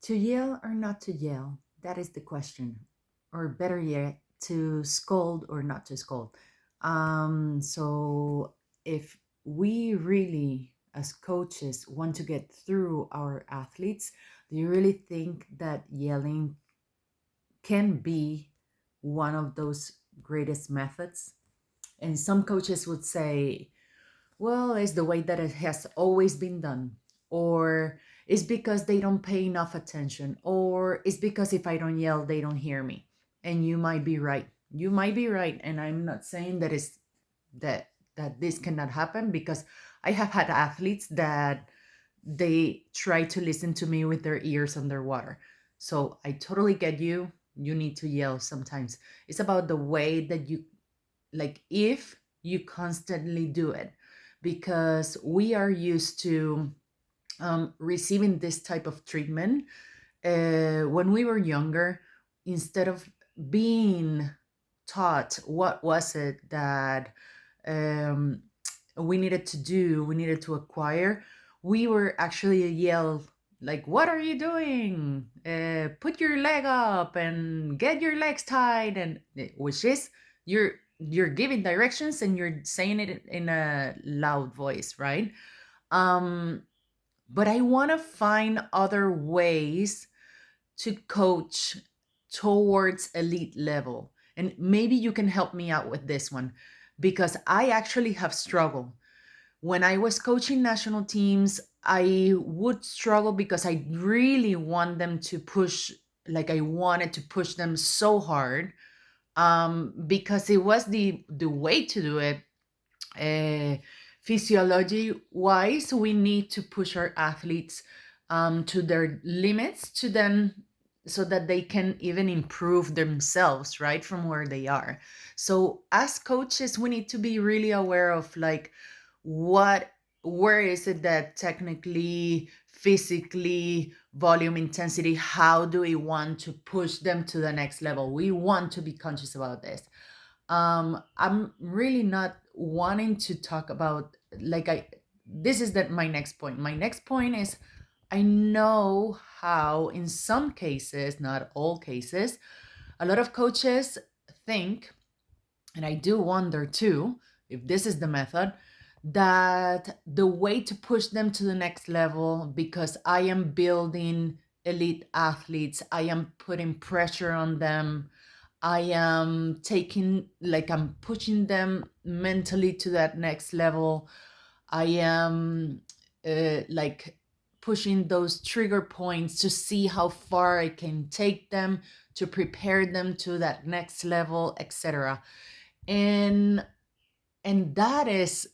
To yell or not to yell? That is the question. Or better yet, to scold or not to scold. So if we really, as coaches, want to get through our athletes, do you really think that yelling can be one of those greatest methods? And some coaches would say, well, it's the way that it has always been done. Or it's because they don't pay enough attention. Or it's because if I don't yell, they don't hear me. And you might be right. You might be right. And I'm not saying that is that this cannot happen, because I have had athletes that they try to listen to me with their ears underwater. So I totally get you. You need to yell sometimes. It's about the way that you, like, if you constantly do it, because we are used to receiving this type of treatment when we were younger. Instead of being taught what was it that um, we needed to do, we needed to acquire, we were actually yelled like, what are you doing, put your leg up and get your legs tied, and which is, you're giving directions and you're saying it in a loud voice, right? um but I want to find other ways to coach towards elite level. And maybe you can help me out with this one, because I actually have struggled. When I was coaching national teams, I would struggle because I really want them to push, like I wanted to push them so hard, because it was the way to do it. uh, Physiology wise, we need to push our athletes to their limits, to them, so that they can even improve themselves right from where they are. So as coaches, we need to be really aware of, like, what where is it that technically, physically, volume, intensity, how do we want to push them to the next level? We want to be conscious about this. I'm really not wanting to talk about, like, I this is that my next point. My next point is, I know how in some cases, not all cases, a lot of coaches think, and I do wonder too if this is the method, that the way to push them to the next level, because I am building elite athletes, I am putting pressure on them, I am taking, like, I'm pushing them mentally to that next level. I am like pushing those trigger points to see how far I can take them, to prepare them to that next level, etc. And that is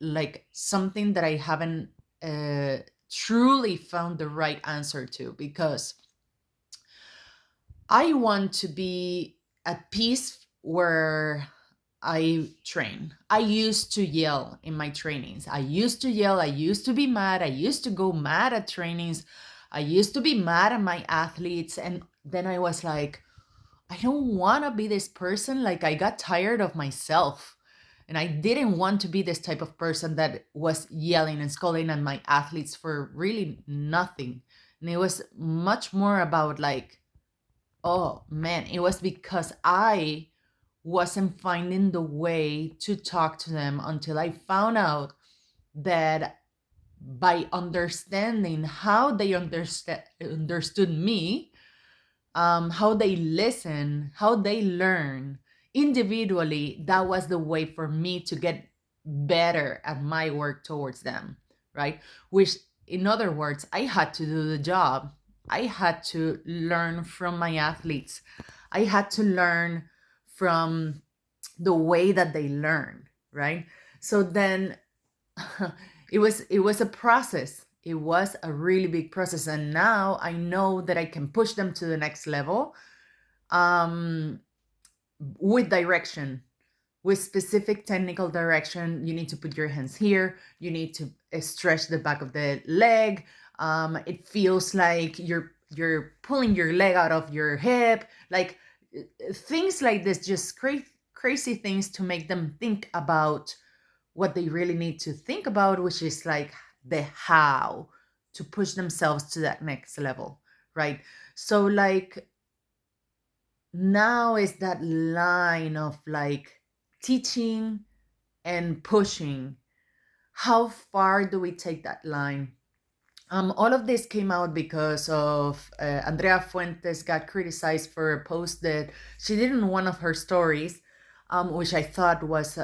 like something that I haven't uh, truly found the right answer to, because I want to be at peace where I train. I used to yell in my trainings. I used to yell. I used to be mad. I used to go mad at trainings. I used to be mad at my athletes. And then I was like, I don't want to be this person. Like, I got tired of myself. And I didn't want to be this type of person that was yelling and scolding at my athletes for really nothing. And it was much more about, like, oh man, it was because I wasn't finding the way to talk to them, until I found out that by understanding how they understood me, how they listen, how they learn individually, that was the way for me to get better at my work towards them, right? Which, in other words, I had to do the job. I had to learn from my athletes. I had to learn from the way that they learn, right? So then it was a process. It was a really big process, and now I know that I can push them to the next level, um, with direction, with specific technical direction. You need to put your hands here. You need to stretch the back of the leg. It feels like you're pulling your leg out of your hip, like things like this, just crazy things to make them think about what they really need to think about, which is like the how to push themselves to that next level, right? So like now is that line of like teaching and pushing. How far do we take that line? All of this came out because of Andrea Fuentes got criticized for a post that she did in one of her stories, which I thought was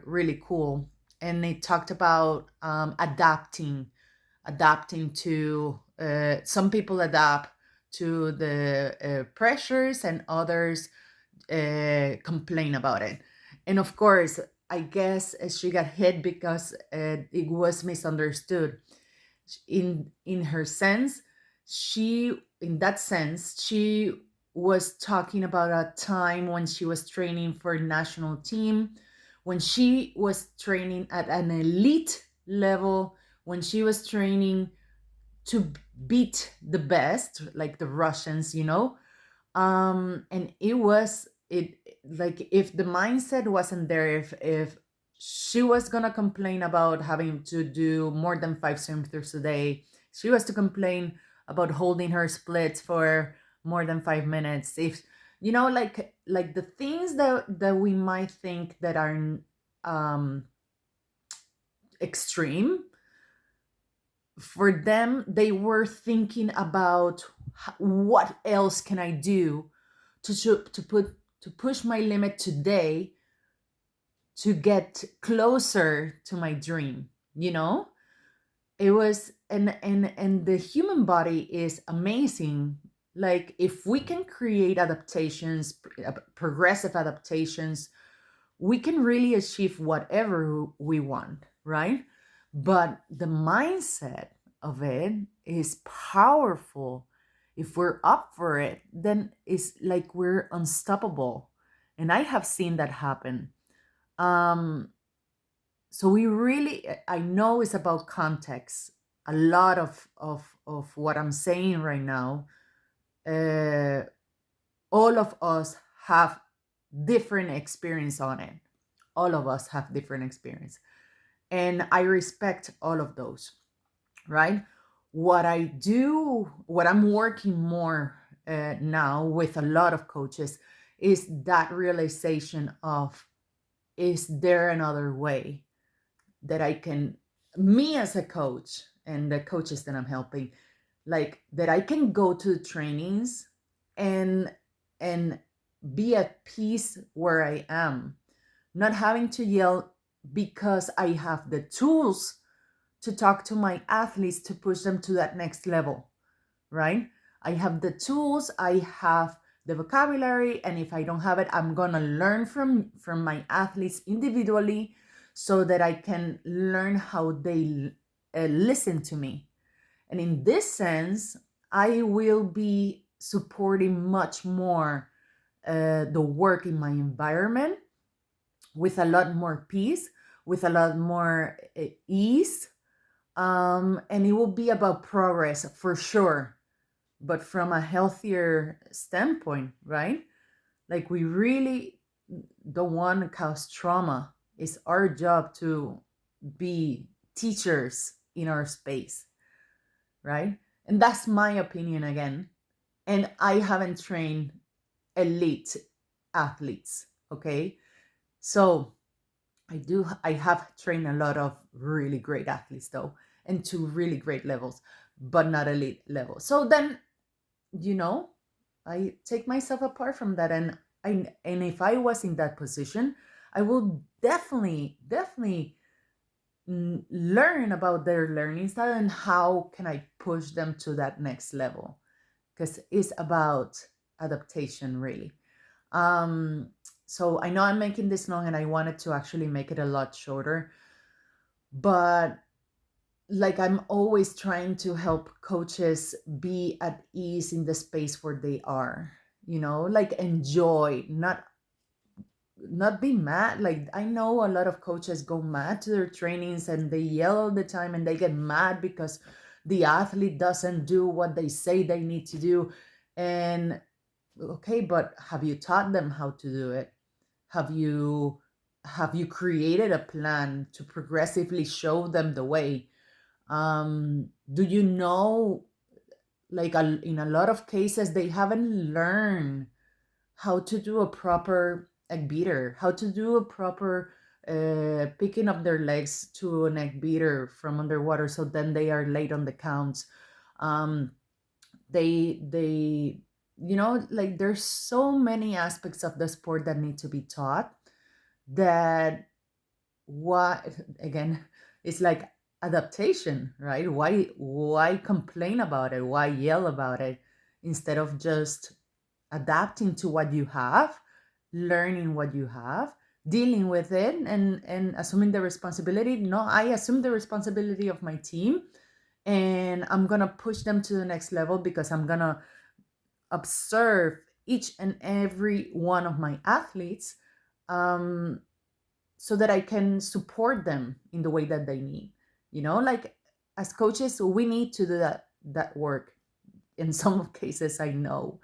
really cool. And it talked about adapting to some people adapt to the pressures and others complain about it. And of course, I guess she got hit because it was misunderstood. In her sense, she in that sense she was talking about a time when she was training for a national team, when she was training at an elite level, when she was training to beat the best, like the Russians, and it was it like if the mindset wasn't there, if she was gonna complain about having to do more than 5 centimeters a day, she was to complain about holding her splits for more than 5 minutes, if like the things that we might think that are um extreme, for them they were thinking about what else can I do to push my limit today to get closer to my dream. It was and the human body is amazing. Like if we can create adaptations, progressive adaptations, we can really achieve whatever we want, right? But the mindset of it is powerful. If we're up for it, then it's like we're unstoppable. And I have seen that happen. Um, so we really, I know it's about context. A lot of what I'm saying right now, uh, all of us have different experience on it. All of us have different experience, and I respect all of those, right? What I'm working more now with a lot of coaches is that realization of, is there another way that I can, me as a coach and the coaches that I'm helping, like that I can go to the trainings and and be at peace where I am, not having to yell, because I have the tools to talk to my athletes to push them to that next level, right? I have the tools, I have the vocabulary, and if I don't have it, I'm going to learn from my athletes individually so that I can learn how they listen to me. And in this sense, I will be supporting much more the work in my environment with a lot more peace, with a lot more ease. And it will be about progress for sure, but from a healthier standpoint, right? Like we really don't want to cause trauma. It's our job to be teachers in our space, right? And that's my opinion again. And I haven't trained elite athletes, okay? So I have trained a lot of really great athletes though, and to really great levels, but not elite level. So then, you know, I take myself apart from that, and if I was in that position, I will definitely learn about their learning style and how can I push them to that next level, because it's about adaptation really. um so I know I'm making this long and I wanted to actually make it a lot shorter, but like I'm always trying to help coaches be at ease in the space where they are, like enjoy, not be mad. Like I know a lot of coaches go mad to their trainings and they yell all the time and they get mad because the athlete doesn't do what they say they need to do. And okay, but have you taught them how to do it? Have you created a plan to progressively show them the way? Do you know, like in a lot of cases, they haven't learned how to do a proper egg beater, how to do a proper picking up their legs to an egg beater from underwater, so then they are late on the counts. Um, they like there's so many aspects of the sport that need to be taught, that why again, it's like adaptation, right? Why complain about it, why yell about it, instead of just adapting to what you have, learning what you have, dealing with it, and assuming the responsibility. No, I assume the responsibility of my team, and I'm gonna push them to the next level because I'm gonna observe each and every one of my athletes, um, so that I can support them in the way that they need. Like as coaches, we need to do that work. In some cases, I know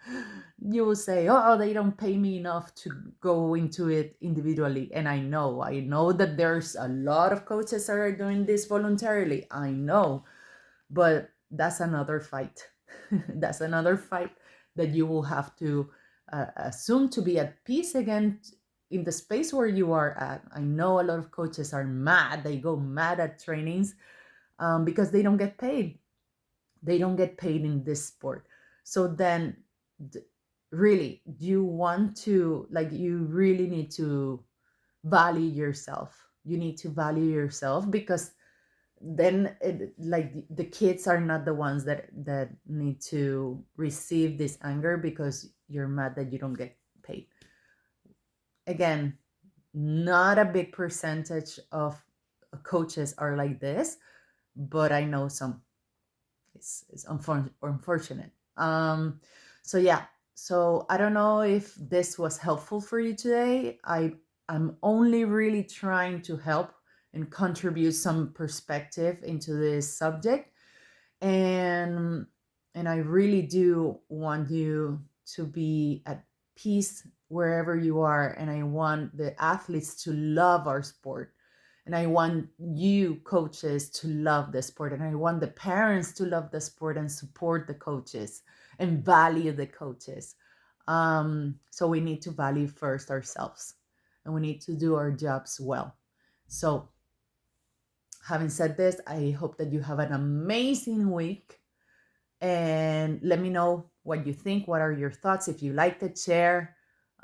you will say, oh, they don't pay me enough to go into it individually. And I know that there's a lot of coaches that are doing this voluntarily. I know, but that's another fight. That's another fight that you will have to assume to be at peace again in the space where you are at. I know a lot of coaches are mad. They go mad at trainings, because they don't get paid. They don't get paid in this sport. So then, d- really, you want to, like, you really need to value yourself. You need to value yourself, because then like the kids are not the ones that need to receive this anger because you're mad that you don't get paid. Again, not a big percentage of coaches are like this, but I know some. It's unfortunate. So yeah, so I don't know if this was helpful for you today. I'm only really trying to help and contribute some perspective into this subject, and I really do want you to be at peace wherever you are, and I want the athletes to love our sport, and I want you coaches to love the sport, and I want the parents to love the sport and support the coaches and value the coaches. So we need to value first ourselves, and we need to do our jobs well. So having said this, I hope that you have an amazing week, and let me know what you think. What are your thoughts? If you liked it, share.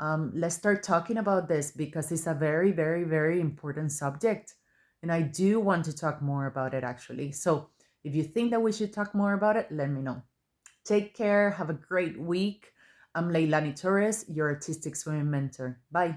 Let's start talking about this, because it's a very, very, very important subject. And I do want to talk more about it, actually. So if you think that we should talk more about it, let me know. Take care. Have a great week. I'm Leilani Torres, your artistic swimming mentor. Bye.